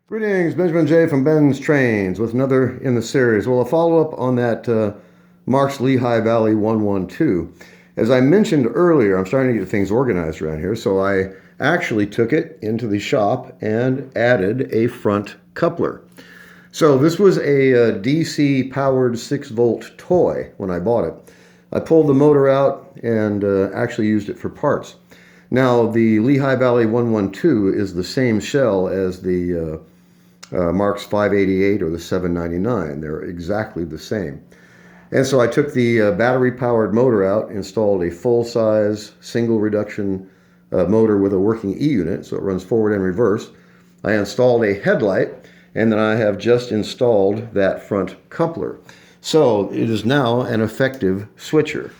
Greetings, Benjamin J. from BENZTRAINZ with another in the series. Well, a follow-up on that Marx Lehigh Valley 112. As I mentioned earlier, I'm starting to get things organized around here, so I actually took it into the shop and added a front coupler. So this was a DC powered 6-volt toy when I bought it. I pulled the motor out and actually used it for parts. Now, the Lehigh Valley 112 is the same shell as the Marx 588 or the 799. They're exactly the same. And so I took the battery-powered motor out, installed a full-size single reduction motor with a working E-unit, so it runs forward and reverse. I installed a headlight, and then I have just installed that front coupler. So it is now an effective switcher.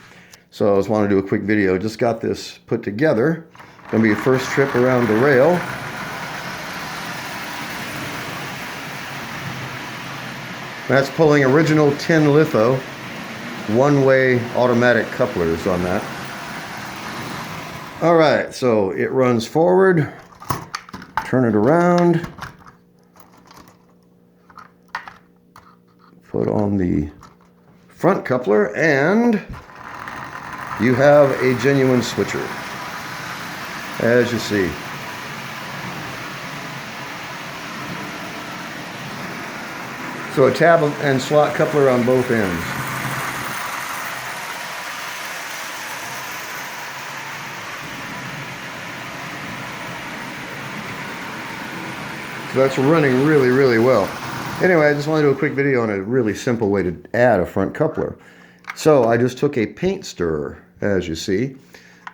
So I just want to do a quick video. Just got this put together. Going to be a first trip around the rail. That's pulling original tin litho, one-way automatic couplers on that. All right, so it runs forward, turn it around, put on the front coupler, and you have a genuine switcher, as you see. So a tab and slot coupler on both ends. So that's running really, really well. Anyway, I just want to do a quick video on a really simple way to add a front coupler. So I just took a paint stirrer, as you see,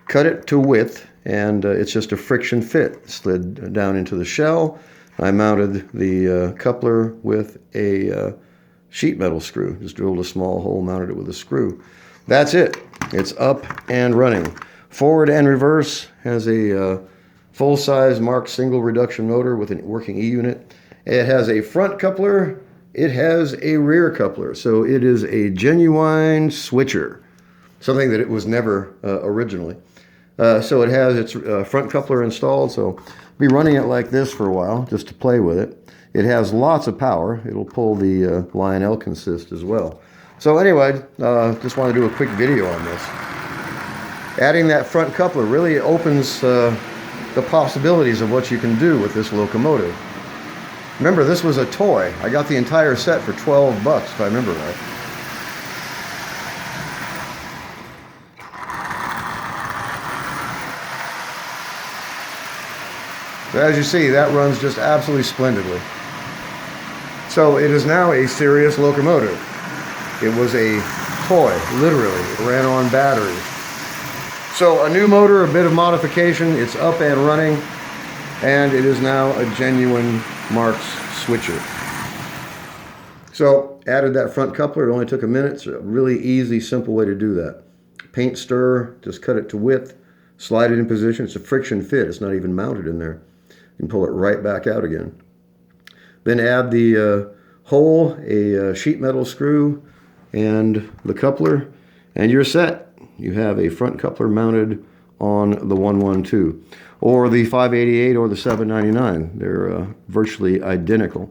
cut it to width, and it's just a friction fit. Slid down into the shell. I mounted the coupler with a sheet metal screw. Just drilled a small hole, mounted it with a screw. That's it. It's up and running. Forward and reverse. Has a full-size Marx single reduction motor with a working E-unit. It has a front coupler. It has a rear coupler. So it is a genuine switcher. Something that it was never originally. So it has its front coupler installed. So be running it like this for a while just to play with it. It has lots of power. It'll pull the Lionel consist as well. So anyway, just want to do a quick video on this. Adding that front coupler really opens the possibilities of what you can do with this locomotive. Remember, this was a toy. I got the entire set for 12 bucks, if I remember right. So as you see, that runs just absolutely splendidly. So it is now a serious locomotive. It was a toy, literally. It ran on batteries. So a new motor, a bit of modification, it's up and running, and it is now a genuine Marx switcher. So added that front coupler. It only took a minute. It's a really easy, simple way to do that. Paint stirrer, just cut it to width, slide it in position. It's a friction fit. It's not even mounted in there. You can pull it right back out again. Then add the hole, a sheet metal screw, and the coupler, and you're set. You have a front coupler mounted on the 112, or the 588 or the 799. They're virtually identical.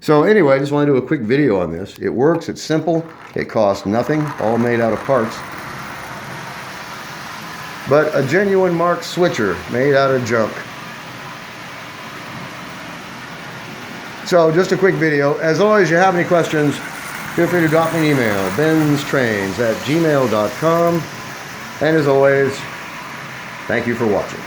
So anyway, I just want to do a quick video on this. It works, it's simple, it costs nothing, all made out of parts. But a genuine Marx switcher made out of junk. So just a quick video. As always, if you have any questions, feel free to drop me an email, benztrains@gmail.com. And as always, thank you for watching.